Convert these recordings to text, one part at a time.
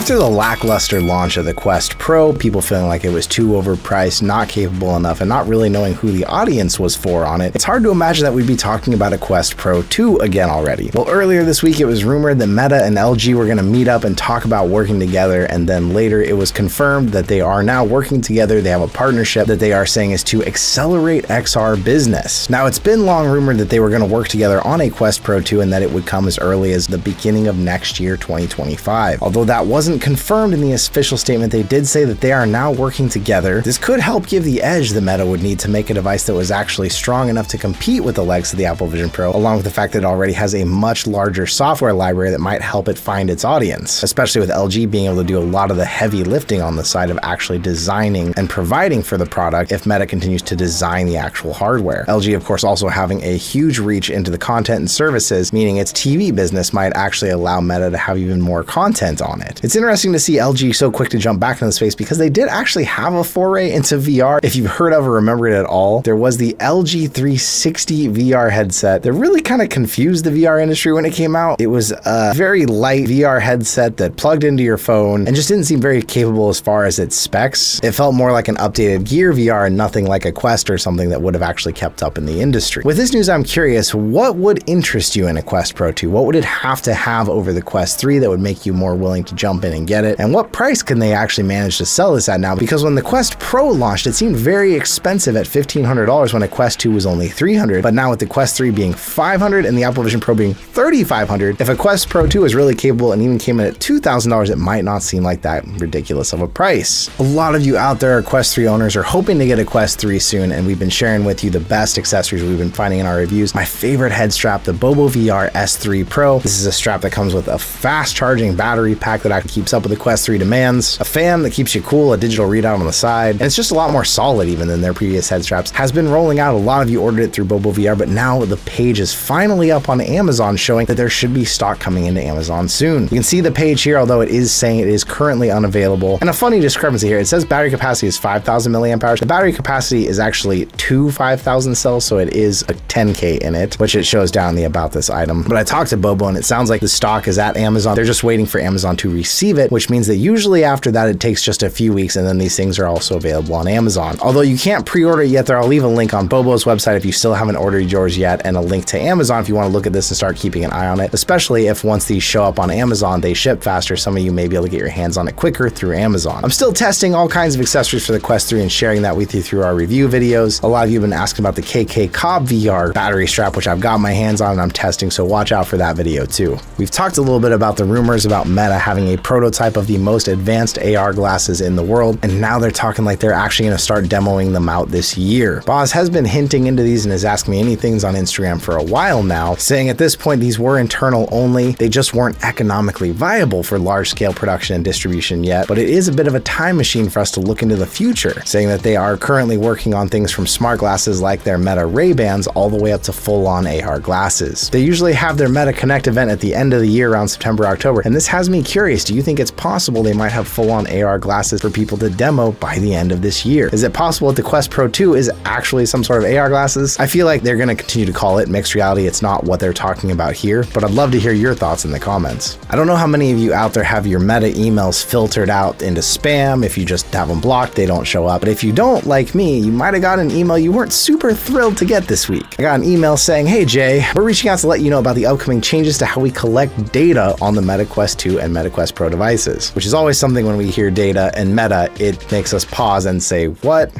After the lackluster launch of the Quest Pro, people feeling like it was too overpriced, not capable enough, and not really knowing who the audience was for on it, it's hard to imagine that we'd be talking about a Quest Pro 2 again already. Well, earlier this week it was rumored that Meta and LG were going to meet up and talk about working together, and then later it was confirmed that they are now working together. They have a partnership that they are saying is to accelerate XR business. Now, it's been long rumored that they were going to work together on a Quest Pro 2 and that it would come as early as the beginning of next year, 2025. Although that wasn't confirmed in the official statement, they did say that they are now working together. This could help give the edge the Meta would need to make a device that was actually strong enough to compete with the likes of the Apple Vision Pro, along with the fact that it already has a much larger software library that might help it find its audience, especially with LG being able to do a lot of the heavy lifting on the side of actually designing and providing for the product if Meta continues to design the actual hardware. LG, of course, also having a huge reach into the content and services, meaning its TV business might actually allow Meta to have even more content on it. It's interesting to see LG so quick to jump back into the space because they did actually have a foray into VR. If you've heard of or remember it at all, there was the LG 360 VR headset that really kind of confused the VR industry when it came out. It was a very light VR headset that plugged into your phone and just didn't seem very capable as far as its specs. It felt more like an updated Gear VR and nothing like a Quest or something that would have actually kept up in the industry. With this news, I'm curious, what would interest you in a Quest Pro 2? What would it have to have over the Quest 3 that would make you more willing to jump in and get it? And what price can they actually manage to sell this at now? Because when the Quest Pro launched, it seemed very expensive at $1,500 when a Quest 2 was only $300, but now with the Quest 3 being $500 and the Apple Vision Pro being $3,500, if a Quest Pro 2 is really capable and even came in at $2,000, it might not seem like that ridiculous of a price. A lot of you out there are Quest 3 owners or hoping to get a Quest 3 soon, and we've been sharing with you the best accessories we've been finding in our reviews. My favorite head strap, the BoboVR S3 Pro. This is a strap that comes with a fast charging battery pack that actually keeps up with the Quest 3 demands, a fan that keeps you cool, a digital readout on the side, and it's just a lot more solid even than their previous head straps. Has been rolling out. A lot of you ordered it through BoboVR, but now the page is finally up on Amazon showing that there should be stock coming into Amazon soon. You can see the page here, although it is saying it is currently unavailable. And a funny discrepancy here, it says battery capacity is 5,000 milliamp hours. The battery capacity is actually 5,000 cells, so it is a 10K in it, which it shows down the about this item. But I talked to Bobo and it sounds like the stock is at Amazon. They're just waiting for Amazon to receive it, which means that usually after that it takes just a few weeks and then these things are also available on Amazon. Although you can't pre-order it yet there, I'll leave a link on Bobo's website if you still haven't ordered yours yet, and a link to Amazon if you want to look at this and start keeping an eye on it, especially if once these show up on Amazon, they ship faster. Some of you may be able to get your hands on it quicker through Amazon. I'm still testing all kinds of accessories for the Quest 3 and sharing that with you through our review videos. A lot of you have been asking about the KK Cobb VR battery strap, which I've got my hands on and I'm testing, so watch out for that video too. We've talked a little bit about the rumors about Meta having a prototype of the most advanced AR glasses in the world, and now they're talking like they're actually going to start demoing them out this year. Boz has been hinting into these and has asked me anything on Instagram for a while now, saying at this point these were internal only. They just weren't economically viable for large-scale production and distribution yet, but it is a bit of a time machine for us to look into the future, saying that they are currently working on things from smart glasses like their Meta Ray-Bans all the way up to full-on AR glasses. They usually have their Meta Connect event at the end of the year around September, October, and this has me curious. Do you think it's possible they might have full-on AR glasses for people to demo by the end of this year? Is it possible that the Quest Pro 2 is actually some sort of AR glasses? I feel like they're going to continue to call it mixed reality. It's not what they're talking about here, but I'd love to hear your thoughts in the comments. I don't know how many of you out there have your Meta emails filtered out into spam. If you just have them blocked, they don't show up. But if you don't, like me, you might have got an email you weren't super thrilled to get this week. I got an email saying, "Hey Jay, we're reaching out to let you know about the upcoming changes to how we collect data on the Meta Quest 2 and Meta Quest Pro devices," which is always something when we hear data and Meta, it makes us pause and say, what?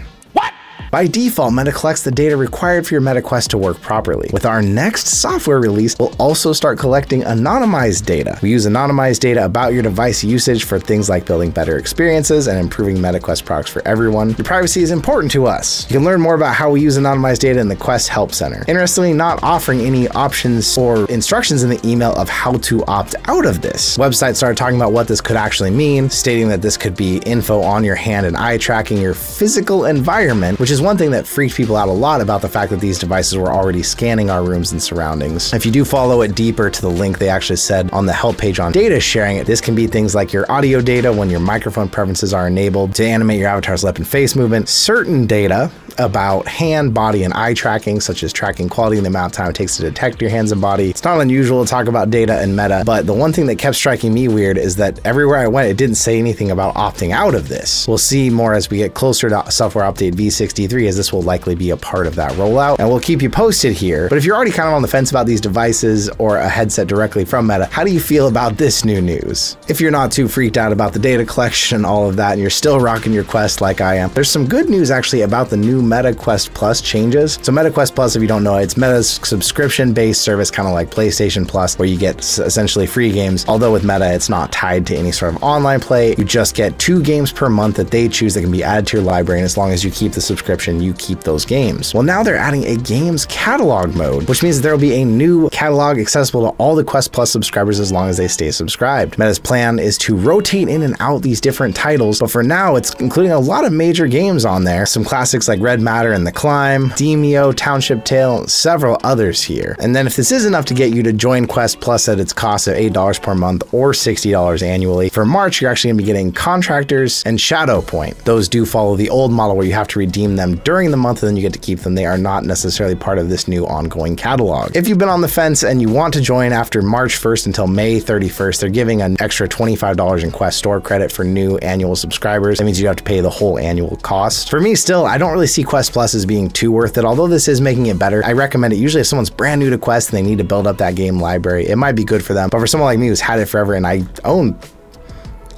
By default, Meta collects the data required for your Meta Quest to work properly. With our next software release, we'll also start collecting anonymized data. We use anonymized data about your device usage for things like building better experiences and improving Meta Quest products for everyone. Your privacy is important to us. You can learn more about how we use anonymized data in the Quest Help Center. Interestingly, not offering any options or instructions in the email of how to opt out of this. The website started talking about what this could actually mean, stating that this could be info on your hand and eye tracking your physical environment, which is one thing that freaked people out a lot about the fact that these devices were already scanning our rooms and surroundings. If you do follow it deeper to the link they actually said on the help page on data sharing, this can be things like your audio data when your microphone preferences are enabled, to animate your avatar's lip and face movement, certain data, about hand, body, and eye tracking, such as tracking quality and the amount of time it takes to detect your hands and body. It's not unusual to talk about data and meta, but the one thing that kept striking me weird is that everywhere I went, it didn't say anything about opting out of this. We'll see more as we get closer to software update V63, as this will likely be a part of that rollout, and we'll keep you posted here. But if you're already kind of on the fence about these devices or a headset directly from Meta, how do you feel about this new news? If you're not too freaked out about the data collection and all of that, and you're still rocking your Quest like I am, there's some good news actually about the new Meta Quest Plus changes. So Meta Quest Plus, if you don't know, it's Meta's subscription-based service, kind of like PlayStation Plus, where you get essentially free games. Although with Meta, it's not tied to any sort of online play. You just get 2 games per month that they choose that can be added to your library, and as long as you keep the subscription, you keep those games. Well, now they're adding a games catalog mode, which means there will be a new catalog accessible to all the Quest Plus subscribers as long as they stay subscribed. Meta's plan is to rotate in and out these different titles, but for now, it's including a lot of major games on there. Some classics like Red Matter and The Climb, Demeo, Township Tale, and several others here. And then if this is enough to get you to join Quest Plus at its cost of $8 per month or $60 annually, for March, you're actually going to be getting Contractors and Shadow Point. Those do follow the old model where you have to redeem them during the month and then you get to keep them. They are not necessarily part of this new ongoing catalog. If you've been on the fence and you want to join after March 1st until May 31st, they're giving an extra $25 in Quest Store credit for new annual subscribers. That means you have to pay the whole annual cost. For me, still, I don't really see Quest Plus as being too worth it. Although this is making it better, I recommend it. Usually if someone's brand new to Quest and they need to build up that game library, it might be good for them. But for someone like me who's had it forever, and I own,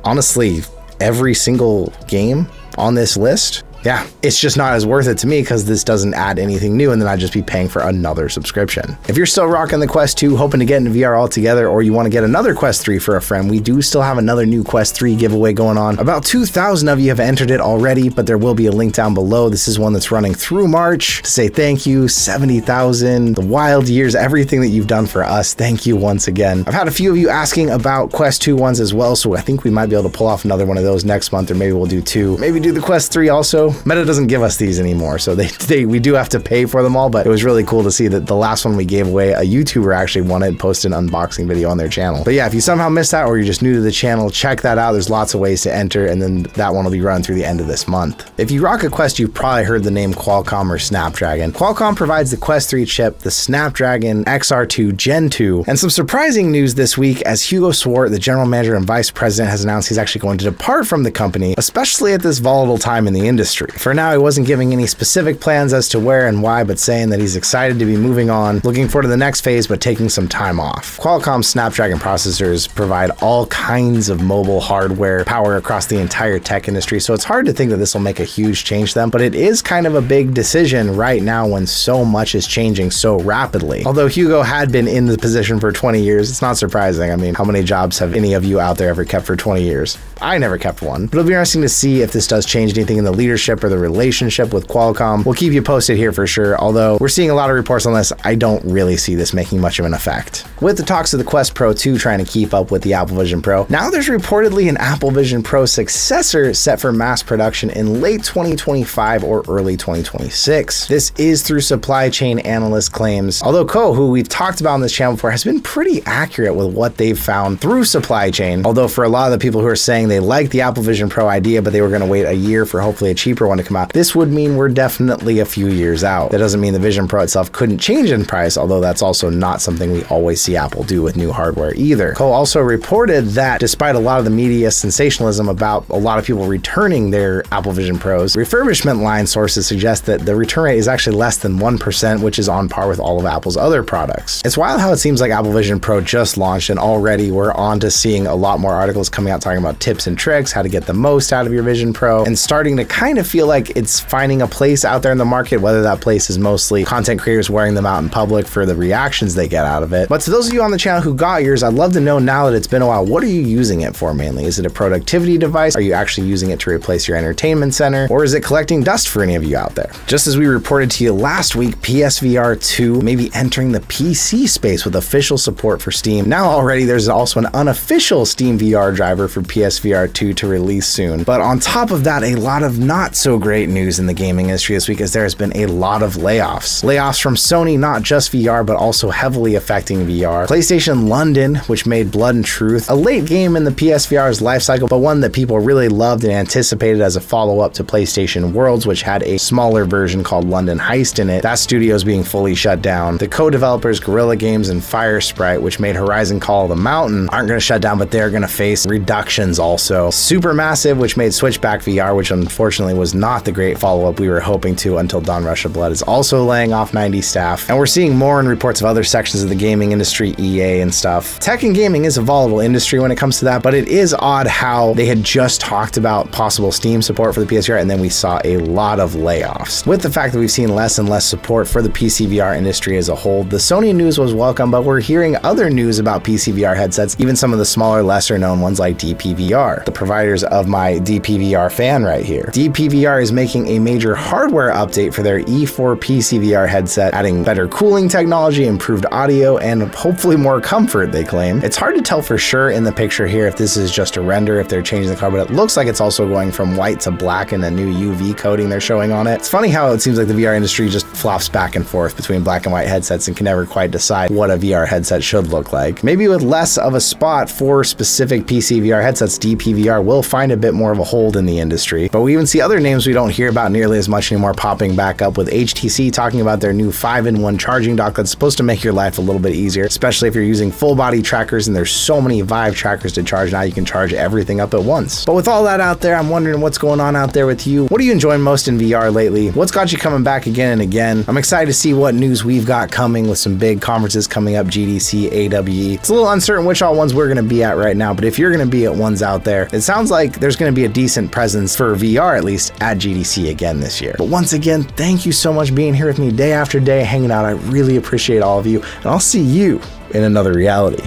honestly, every single game on this list, yeah, it's just not as worth it to me because this doesn't add anything new, and then I'd just be paying for another subscription. If you're still rocking the Quest 2, hoping to get into VR altogether, or you want to get another Quest 3 for a friend, we do still have another new Quest 3 giveaway going on. About 2,000 of you have entered it already, but there will be a link down below. This is one that's running through March to say thank you, 70,000, the wild years, everything that you've done for us. Thank you once again. I've had a few of you asking about Quest 2 ones as well, so I think we might be able to pull off another one of those next month, or maybe we'll do 2. Maybe do the Quest 3 also. Meta doesn't give us these anymore, so we do have to pay for them all, but it was really cool to see that the last one we gave away, a YouTuber actually won it and posted an unboxing video on their channel. But yeah, if you somehow missed that or you're just new to the channel, check that out. There's lots of ways to enter, and then that one will be run through the end of this month. If you rock a Quest, you've probably heard the name Qualcomm or Snapdragon. Qualcomm provides the Quest 3 chip, the Snapdragon XR2 Gen 2, and some surprising news this week as Hugo Swart, the general manager and vice president, has announced he's actually going to depart from the company, especially at this volatile time in the industry. For now, he wasn't giving any specific plans as to where and why, but saying that he's excited to be moving on, looking forward to the next phase, but taking some time off. Qualcomm Snapdragon processors provide all kinds of mobile hardware power across the entire tech industry, so it's hard to think that this will make a huge change to them, but it is kind of a big decision right now when so much is changing so rapidly. Although Hugo had been in the position for 20 years, it's not surprising. I mean, how many jobs have any of you out there ever kept for 20 years? I never kept one. But it'll be interesting to see if this does change anything in the leadership or the relationship with Qualcomm. We'll keep you posted here for sure, although we're seeing a lot of reports on this. I don't really see this making much of an effect. With the talks of the Quest Pro 2 trying to keep up with the Apple Vision Pro, now there's reportedly an Apple Vision Pro successor set for mass production in late 2025 or early 2026. This is through supply chain analyst claims, although Ko, who we've talked about on this channel before, has been pretty accurate with what they've found through supply chain. Although for a lot of the people who are saying they like the Apple Vision Pro idea, but they were going to wait a year for hopefully a cheaper one to come out, this would mean we're definitely a few years out. That doesn't mean the Vision Pro itself couldn't change in price, although that's also not something we always see Apple do with new hardware either. Ko also reported that despite a lot of the media sensationalism about a lot of people returning their Apple Vision Pros, refurbishment line sources suggest that the return rate is actually less than 1%, which is on par with all of Apple's other products. It's wild how it seems like Apple Vision Pro just launched and already we're on to seeing a lot more articles coming out talking about tips and tricks, how to get the most out of your Vision Pro, and starting to kind of feel like it's finding a place out there in the market, whether that place is mostly content creators wearing them out in public for the reactions they get out of it. But to those of you on the channel who got yours, I'd love to know now that it's been a while, what are you using it for mainly? Is it a productivity device? Are you actually using it to replace your entertainment center? Or is it collecting dust for any of you out there? Just as we reported to you last week, PSVR 2 may be entering the PC space with official support for Steam. Now already there's also an unofficial Steam VR driver for PSVR 2 to release soon. But on top of that, a lot of not not so great news in the gaming industry this week, as there has been a lot of layoffs. Layoffs from Sony, not just VR, but also heavily affecting VR. PlayStation London, which made Blood and Truth a late game in the PSVR's lifecycle, but one that people really loved and anticipated as a follow-up to PlayStation Worlds, which had a smaller version called London Heist in it. That studio is being fully shut down. The co-developers Guerrilla Games and Fire Sprite, which made Horizon Call of the Mountain, aren't going to shut down, but they're going to face reductions also. Supermassive, which made Switchback VR, which unfortunately was not the great follow-up we were hoping to until Dawn Rush of Blood, is also laying off 90 staff. And we're seeing more in reports of other sections of the gaming industry, EA and stuff. Tech and gaming is a volatile industry when it comes to that, but it is odd how they had just talked about possible Steam support for the PSVR, and then we saw a lot of layoffs. With the fact that we've seen less and less support for the PCVR industry as a whole, the Sony news was welcome, but we're hearing other news about PCVR headsets, even some of the smaller, lesser known ones like DPVR, the providers of my DPVR fan right here. DPVR is making a major hardware update for their E4 PCVR headset, adding better cooling technology, improved audio, and hopefully more comfort, they claim. It's hard to tell for sure in the picture here if this is just a render, if they're changing the color, but it looks like it's also going from white to black in the new UV coating they're showing on it. It's funny how it seems like the VR industry just flops back and forth between black and white headsets and can never quite decide what a VR headset should look like. Maybe with less of a spot for specific PCVR headsets, DPVR will find a bit more of a hold in the industry. But we even see other names we don't hear about nearly as much anymore popping back up, with HTC talking about their new 5-in-1 charging dock that's supposed to make your life a little bit easier, especially if you're using full body trackers, and there's so many Vive trackers to charge now, you can charge everything up at once. But with all that out there, I'm wondering what's going on out there with you. What are you enjoying most in VR lately? What's got you coming back again and again? I'm excited to see what news we've got coming with some big conferences coming up, GDC, AWE. It's a little uncertain which all ones we're going to be at right now, but if you're going to be at ones out there, it sounds like there's going to be a decent presence for VR, at least at GDC again this year. But once again, thank you so much being here with me day after day, hanging out. I really appreciate all of you, and I'll see you in another reality.